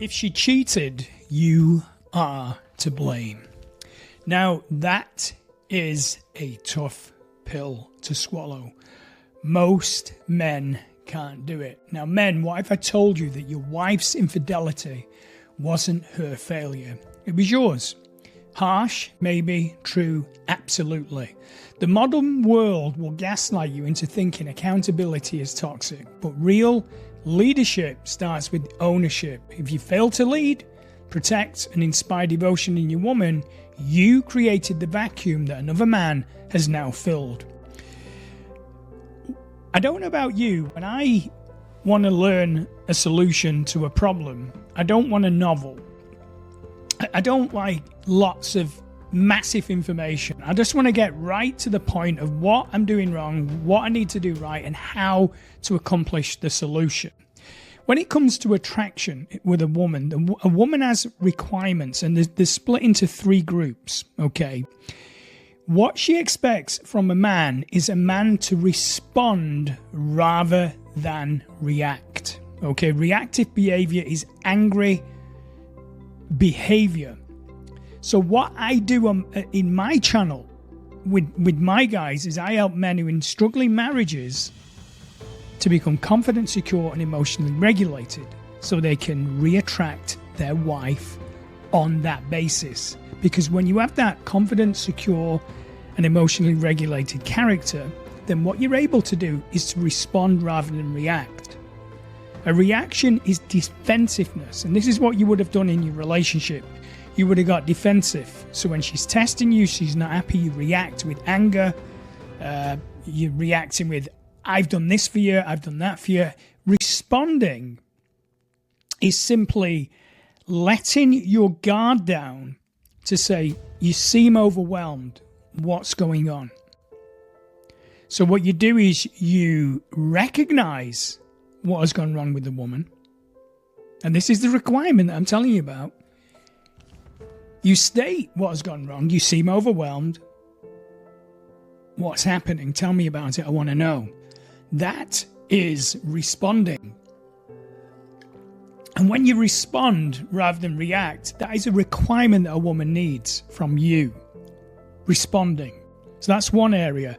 If she cheated, you are to blame. Now, that is a tough pill to swallow. Most men can't do it. Now, men, what if I told you that your wife's infidelity wasn't her failure? It was yours. Harsh, maybe. True, absolutely. The modern world will gaslight you into thinking accountability is toxic, but real leadership starts with ownership. If you fail to lead, protect, and inspire devotion in your woman, you created the vacuum that another man has now filled. I don't know about you, when I want to learn a solution to a problem, I don't want a novel. I don't like lots of massive information. I just want to get right to the point of what I'm doing wrong, what I need to do right, and how to accomplish the solution. When it comes to attraction with a woman has requirements, and they're split into three groups, okay? What she expects from a man is a man to respond rather than react, okay? Reactive behavior is angry behavior. So what I do in my channel with my guys is I help men who are in struggling marriages to become confident, secure, and emotionally regulated so they can re-attract their wife on that basis. Because when you have that confident, secure, and emotionally regulated character, then what you're able to do is to respond rather than react. A reaction is defensiveness, and this is what you would have done in your relationship. You would have got defensive. So when she's testing you, she's not happy, you react with anger. You're reacting with, I've done this for you, I've done that for you. Responding is simply letting your guard down to say, you seem overwhelmed, what's going on? So what you do is you recognize what has gone wrong with the woman. And this is the requirement that I'm telling you about. You state what has gone wrong. You seem overwhelmed. What's happening? Tell me about it. I want to know. That is responding. And when you respond rather than react, that is a requirement that a woman needs from you. Responding. So that's one area.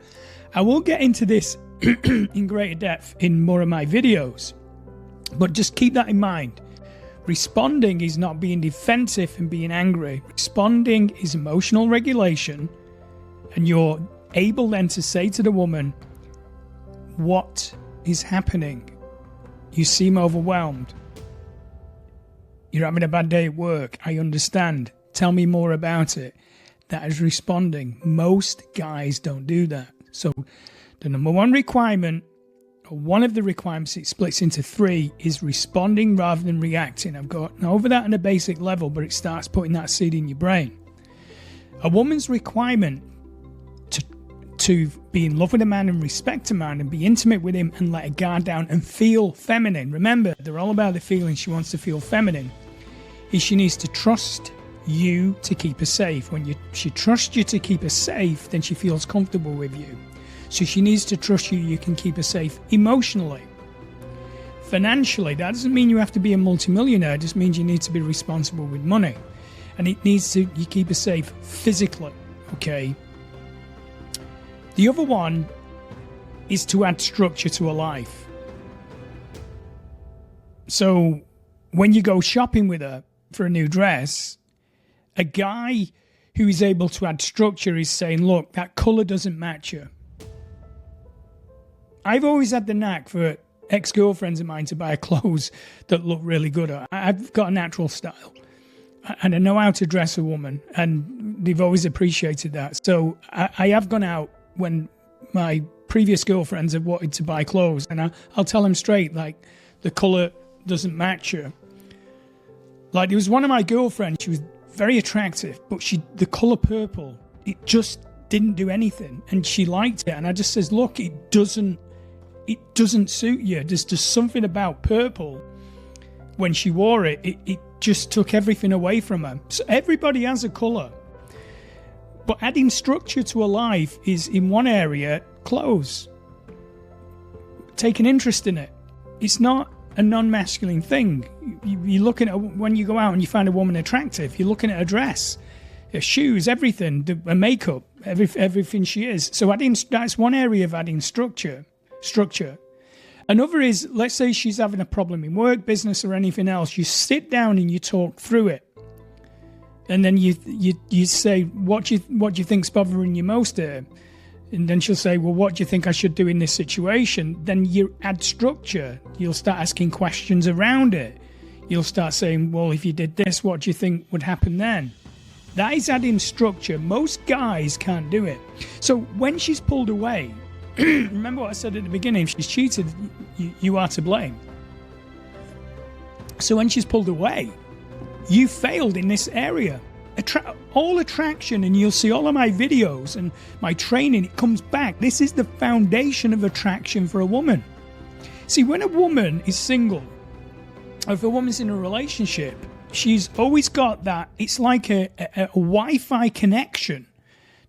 I will get into this in greater depth in more of my videos, but just keep that in mind. Responding is not being defensive and being angry. Responding is emotional regulation, and you're able then to say to the woman, what is happening? You seem overwhelmed. You're having a bad day at work. I understand. Tell me more about it. That is responding. Most guys don't do that. So the number one requirement, or one of the requirements, it splits into three, is responding rather than reacting. I've got over that on a basic level, but it starts putting that seed in your brain. A woman's requirement to be in love with a man and respect a man and be intimate with him and let her guard down and feel feminine. Remember, they're all about the feeling. She wants to feel feminine. Is she needs to trust you to keep her safe. When she trusts you to keep her safe, then she feels comfortable with you. So she needs to trust you can keep her safe emotionally. Financially, that doesn't mean you have to be a multimillionaire. It just means you need to be responsible with money. And it needs to, you keep her safe physically, okay? The other one is to add structure to a life. So when you go shopping with her for a new dress, a guy who is able to add structure is saying, look, that colour doesn't match you. I've always had the knack for ex-girlfriends of mine to buy clothes that look really good. I've got a natural style and I know how to dress a woman, and they've always appreciated that. So I have gone out when my previous girlfriends have wanted to buy clothes, and I'll tell them straight, like, the colour doesn't match you. Like, there was one of my girlfriends, she was very attractive, but the colour purple, it just didn't do anything, and she liked it, and I just says, look, it doesn't suit you. There's just something about purple. When she wore it, it just took everything away from her. So everybody has a colour. But adding structure to a life is, in one area, clothes. Take an interest in it. It's not a non-masculine thing. You're looking at, when you go out and you find a woman attractive, you're looking at her dress, her shoes, everything, her makeup, everything she is. So that's one area of adding structure. Another is, let's say she's having a problem in work, business, or anything else. You sit down and you talk through it. And then you say, what do you think's bothering you most here? And then she'll say, well, what do you think I should do in this situation? Then you add structure. You'll start asking questions around it. You'll start saying, well, if you did this, what do you think would happen then? That is adding structure. Most guys can't do it. So when she's pulled away, remember what I said at the beginning, if she's cheated, you are to blame. So when she's pulled away, you failed in this area. All attraction, and you'll see all of my videos and my training, it comes back. This is the foundation of attraction for a woman. See, when a woman is single, or if a woman's in a relationship, she's always got that, it's like a Wi-Fi connection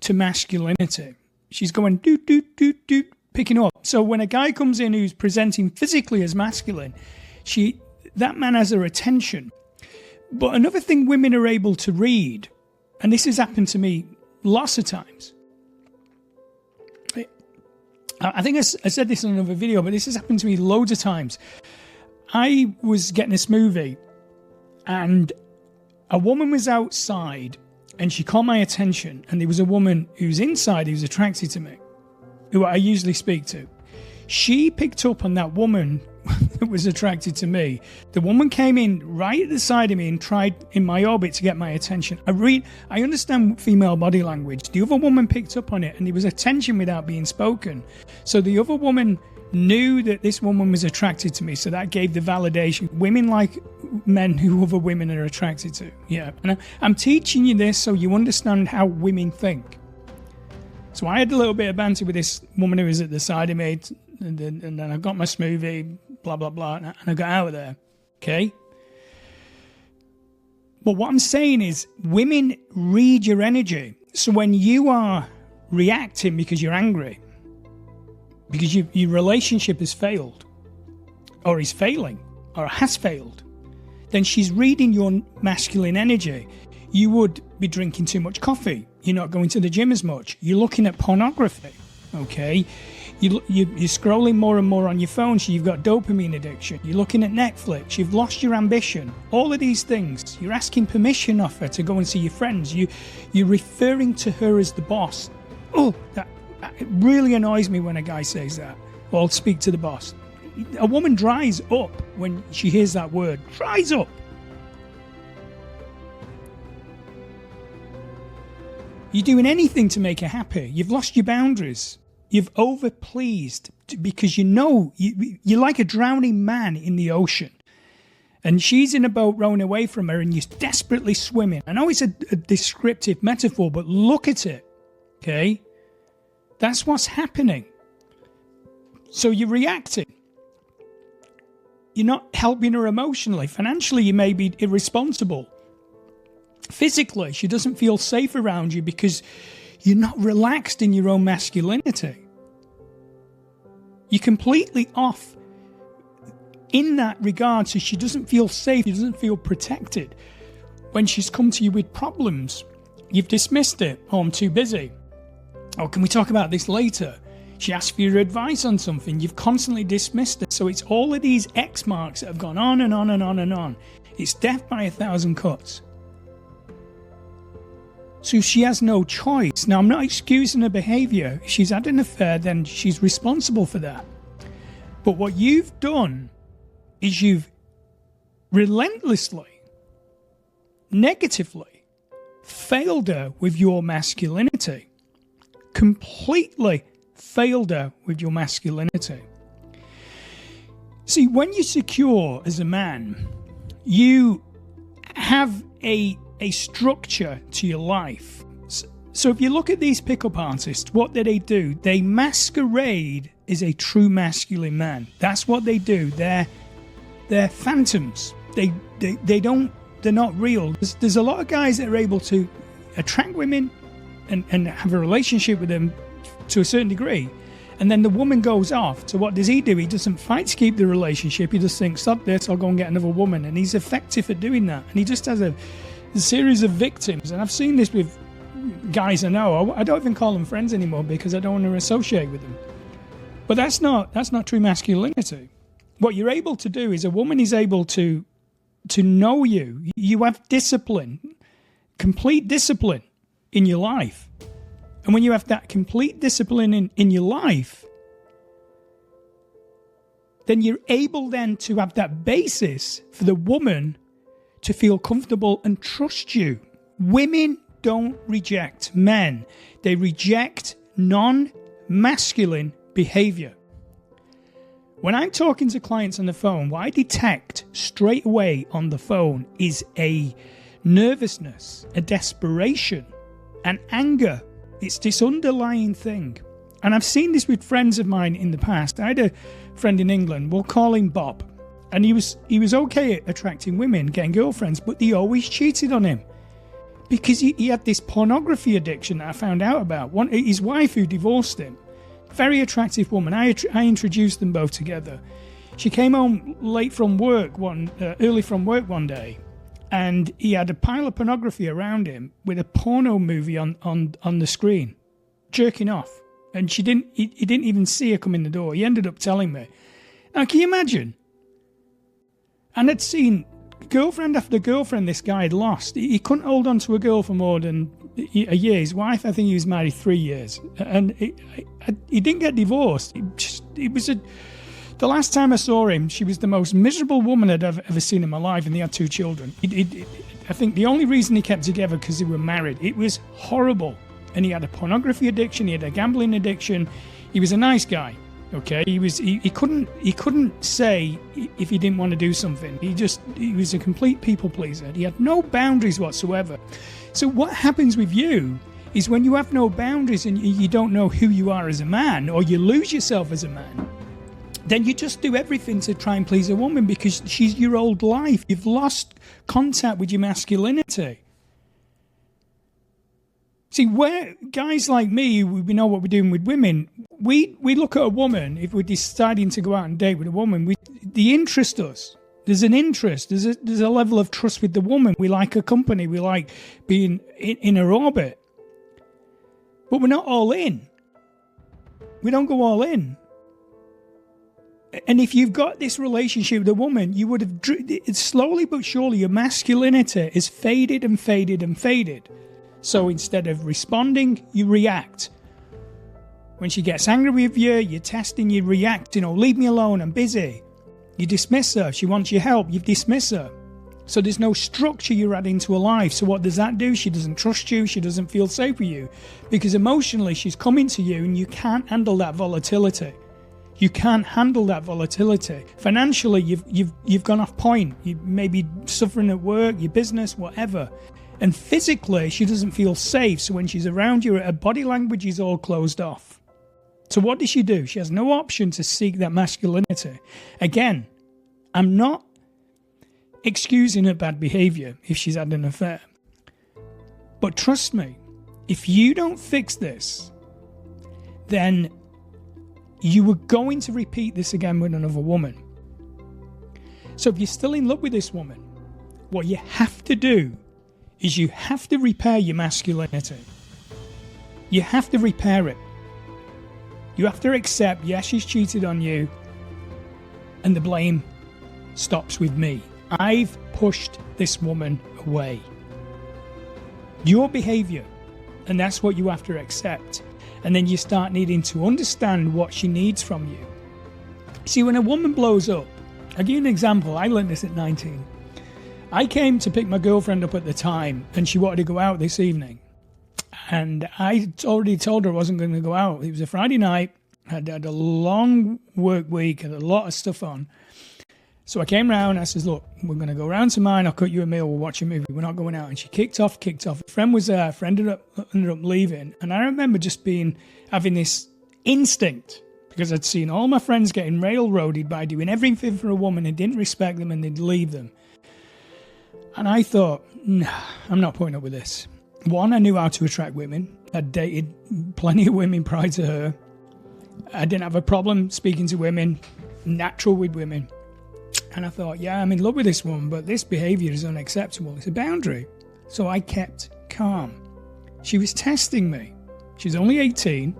to masculinity. She's going doot, doot, doot, doot, picking up. So when a guy comes in who's presenting physically as masculine, that man has her attention. But another thing women are able to read, and this has happened to me lots of times. I think I said this in another video, but this has happened to me loads of times. I was getting a smoothie, and a woman was outside, and she caught my attention, and there was a woman who's inside who's attracted to me, who I usually speak to. She picked up on that woman that was attracted to me. The woman came in right at the side of me and tried in my orbit to get my attention. I understand female body language. The other woman picked up on it, and there was a tension without being spoken. So the other woman knew that this woman was attracted to me, so that gave the validation. Women like men who other women are attracted to. Yeah, and I'm teaching you this so you understand how women think. So I had a little bit of banter with this woman who was at the side of me, and then I got my smoothie, blah, blah, blah, and I got out of there, okay? But what I'm saying is, women read your energy. So when you are reacting because you're angry, because your relationship has failed, or is failing, or has failed, then she's reading your masculine energy. You would be drinking too much coffee. You're not going to the gym as much. You're looking at pornography, okay? You're scrolling more and more on your phone, so you've got dopamine addiction. You're looking at Netflix. You've lost your ambition. All of these things. You're asking permission of her to go and see your friends. You're referring to her as the boss. Oh, that it really annoys me when a guy says that. Well, I'll speak to the boss. A woman dries up when she hears that word. Dries up. You're doing anything to make her happy. You've lost your boundaries. You've overpleased because you know you're like a drowning man in the ocean. And she's in a boat rowing away from her and you're desperately swimming. I know it's a descriptive metaphor, but look at it. Okay? That's what's happening. So you're reacting. You're not helping her emotionally. Financially, you may be irresponsible. Physically, she doesn't feel safe around you because you're not relaxed in your own masculinity. You're completely off in that regard, so she doesn't feel safe, she doesn't feel protected. When she's come to you with problems, you've dismissed it. Oh, I'm too busy. Oh, can we talk about this later? She asks for your advice on something. You've constantly dismissed it. So it's all of these X marks that have gone on and on and on and on. It's death by 1,000 cuts. So she has no choice. Now, I'm not excusing her behaviour. If she's had an affair, then she's responsible for that. But what you've done is you've relentlessly, negatively failed her with your masculinity. Completely failed her with your masculinity. See, when you're secure as a man, you have a structure to your life. So if you look at these pickup artists, what do? They masquerade as a true masculine man. That's what they do. They're phantoms. They're not real. There's a lot of guys that are able to attract women and have a relationship with them to a certain degree. And then the woman goes off. So what does he do? He doesn't fight to keep the relationship. He just thinks, stop this, I'll go and get another woman. And he's effective at doing that. And he just has a series of victims. And I've seen this with guys I know. I don't even call them friends anymore because I don't want to associate with them. But that's not true masculinity. What you're able to do is a woman is able to know you. You have discipline, complete discipline in your life. And when you have that complete discipline in your life, then you're able then to have that basis for the woman to feel comfortable and trust you. Women don't reject men. They reject non-masculine behavior. When I'm talking to clients on the phone, what I detect straight away on the phone is a nervousness, a desperation, an anger. It's this underlying thing. And I've seen this with friends of mine in the past. I had a friend in England, we'll call him Bob. And he was okay at attracting women, getting girlfriends, but they always cheated on him. Because he had this pornography addiction that I found out about. His wife who divorced him, very attractive woman. I introduced them both together. She came home early from work one day, and he had a pile of pornography around him with a porno movie on the screen, jerking off. And he didn't even see her come in the door. He ended up telling me. Now, can you imagine? And I'd seen girlfriend after girlfriend this guy had lost. He couldn't hold on to a girl for more than a year. His wife, I think he was married 3 years. And he didn't get divorced. The last time I saw him, she was the most miserable woman I'd ever seen in my life, and they had 2 children. I think the only reason he kept together because they were married. It was horrible. And he had a pornography addiction, he had a gambling addiction. He was a nice guy, okay? He couldn't say if he didn't want to do something. He was a complete people pleaser. He had no boundaries whatsoever. So what happens with you is when you have no boundaries and you don't know who you are as a man, or you lose yourself as a man, then you just do everything to try and please a woman because she's your old life. You've lost contact with your masculinity. See, where guys like me, we know what we're doing with women, we look at a woman, if we're deciding to go out and date with a woman, the interest us. There's an interest, there's a level of trust with the woman. We like her company, we like being in her orbit. But we're not all in. We don't go all in. And if you've got this relationship with a woman, you would have, slowly but surely, your masculinity is faded and faded and faded. So instead of responding, you react. When she gets angry with you, you're testing, you react, leave me alone, I'm busy. You dismiss her. She wants your help, you dismiss her. So there's no structure you're adding to her life. So what does that do? She doesn't trust you, she doesn't feel safe with you. Because emotionally, she's coming to you and you can't handle that volatility. You can't handle that volatility. Financially, you've gone off point. You may be suffering at work, your business, whatever. And physically, she doesn't feel safe. So when she's around you, her body language is all closed off. So what does she do? She has no option to seek that masculinity. Again, I'm not excusing her bad behavior if she's had an affair. But trust me, if you don't fix this, then you are going to repeat this again with another woman. So if you're still in love with this woman, what you have to do is you have to repair your masculinity. You have to repair it. You have to accept, yes, she's cheated on you, and the blame stops with me. I've pushed this woman away. Your behavior, and that's what you have to accept. And then you start needing to understand what she needs from you. See, when a woman blows up, I'll give you an example. I learned this at 19. I came to pick my girlfriend up at the time, and she wanted to go out this evening. And I already told her I wasn't going to go out. It was a Friday night. I had a long work week, had a lot of stuff on. So I came round, I says, look, we're going to go round to mine, I'll cut you a meal, we'll watch a movie, we're not going out. And she kicked off. A friend was there, a friend ended up leaving. And I remember just having this instinct, because I'd seen all my friends getting railroaded by doing everything for a woman and didn't respect them and they'd leave them. And I thought, nah, I'm not putting up with this. One, I knew how to attract women. I'd dated plenty of women prior to her. I didn't have a problem speaking to women, natural with women. And I thought, yeah, I'm in love with this woman, but this behavior is unacceptable. It's a boundary. So I kept calm. She was testing me. She's only 18,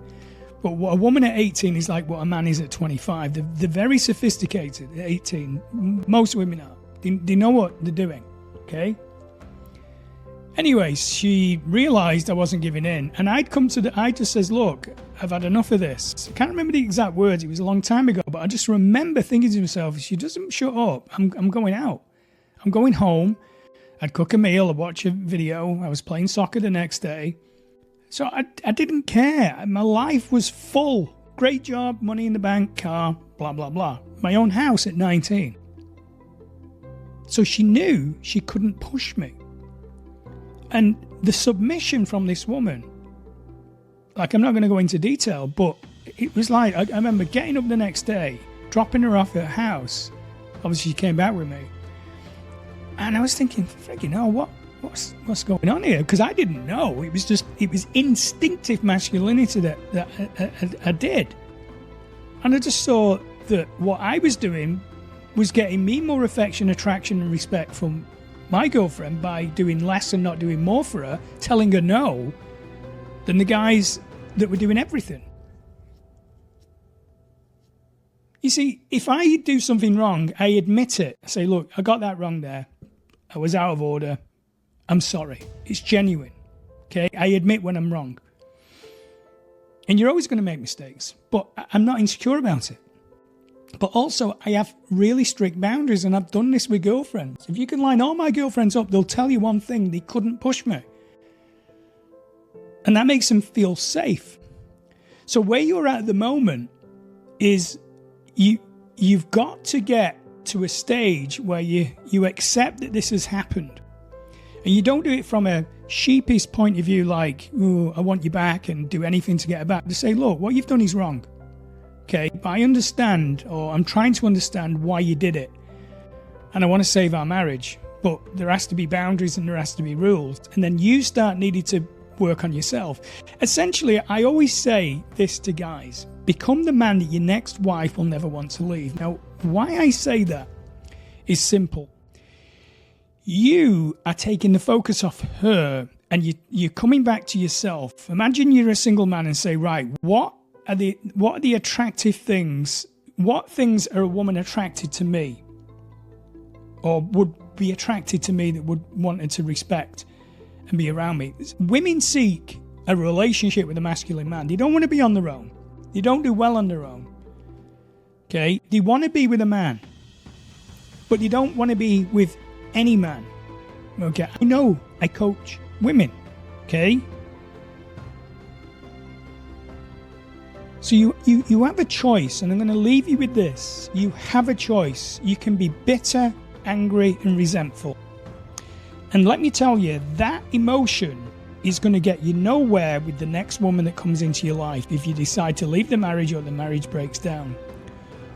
but what a woman at 18 is like what a man is at 25. They're very sophisticated at 18. Most women are. They know what they're doing, okay? Anyway, she realised I wasn't giving in, and I just says, look, I've had enough of this. I can't remember the exact words, it was a long time ago, but I just remember thinking to myself, if she doesn't shut up, I'm going out. I'm going home. I'd cook a meal, I'd watch a video, I was playing soccer the next day. So I didn't care. My life was full. Great job, money in the bank, car, blah, blah, blah. My own house at 19. So she knew she couldn't push me. And the submission from this woman, like, I'm not going to go into detail, but it was like, I remember getting up the next day, dropping her off at her house. Obviously, she came back with me. And I was thinking, freaking hell, what's going on here? Because I didn't know. It was instinctive masculinity that I did. And I just saw that what I was doing was getting me more affection, attraction, and respect from my girlfriend by doing less and not doing more for her, telling her no, than the guys that were doing everything. You see, if I do something wrong, I admit it. I say, look, I got that wrong there. I was out of order. I'm sorry. It's genuine. Okay? I admit when I'm wrong. And you're always going to make mistakes, but I'm not insecure about it. But also, I have really strict boundaries, and I've done this with girlfriends. If you can line all my girlfriends up, they'll tell you one thing: they couldn't push me. And that makes them feel safe. So where you're at the moment is you've got to get to a stage where you accept that this has happened. And you don't do it from a sheepish point of view, like, oh, I want you back, and do anything to get her back. To say, look, what you've done is wrong. Okay, but I understand, or I'm trying to understand why you did it. And I want to save our marriage. But there has to be boundaries and there has to be rules. And then you start needing to work on yourself. Essentially, I always say this to guys: become the man that your next wife will never want to leave. Now, why I say that is simple. You are taking the focus off her and you're coming back to yourself. Imagine you're a single man and say, right, what are the attractive things? What things are a woman attracted to me, or would be attracted to me, that would want her to respect and be around me? Women seek a relationship with a masculine man. They don't want to be on their own. They don't do well on their own. Okay? They want to be with a man, but they don't want to be with any man. Okay? I know I coach women. Okay? So you have a choice, and I'm going to leave you with this. You have a choice. You can be bitter, angry, and resentful. And let me tell you, that emotion is going to get you nowhere with the next woman that comes into your life if you decide to leave the marriage or the marriage breaks down.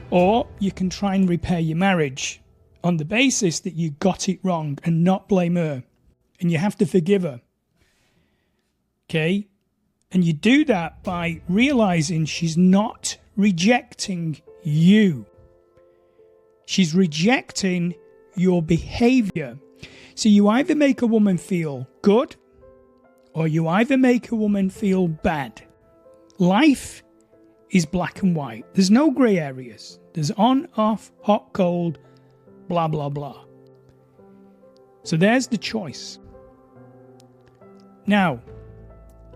Or you can try and repair your marriage on the basis that you got it wrong and not blame her. And you have to forgive her. Okay? And you do that by realizing she's not rejecting you. She's rejecting your behavior. So you either make a woman feel good, or you either make a woman feel bad. Life is black and white. There's no grey areas. There's on, off, hot, cold, blah, blah, blah. So there's the choice. Now,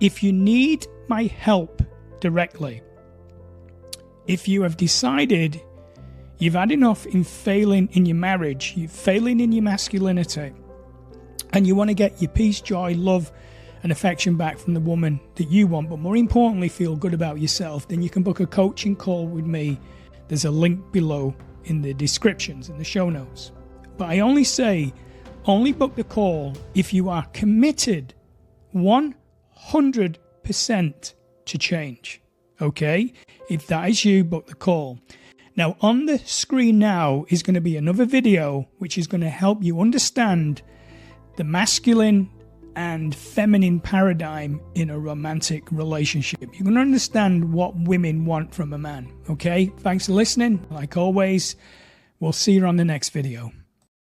if you need my help directly, if you have decided you've had enough in failing in your marriage, you're failing in your masculinity, and you want to get your peace, joy, love, and affection back from the woman that you want, but more importantly, feel good about yourself, then you can book a coaching call with me. There's a link below in the descriptions, in the show notes. But I only say, only book the call if you are committed 100% to change. Okay? If that is you, book the call. Now, on the screen now is going to be another video which is going to help you understand the masculine and feminine paradigm in a romantic relationship. You can understand what women want from a man. Okay, thanks for listening. Like always, we'll see you on the next video.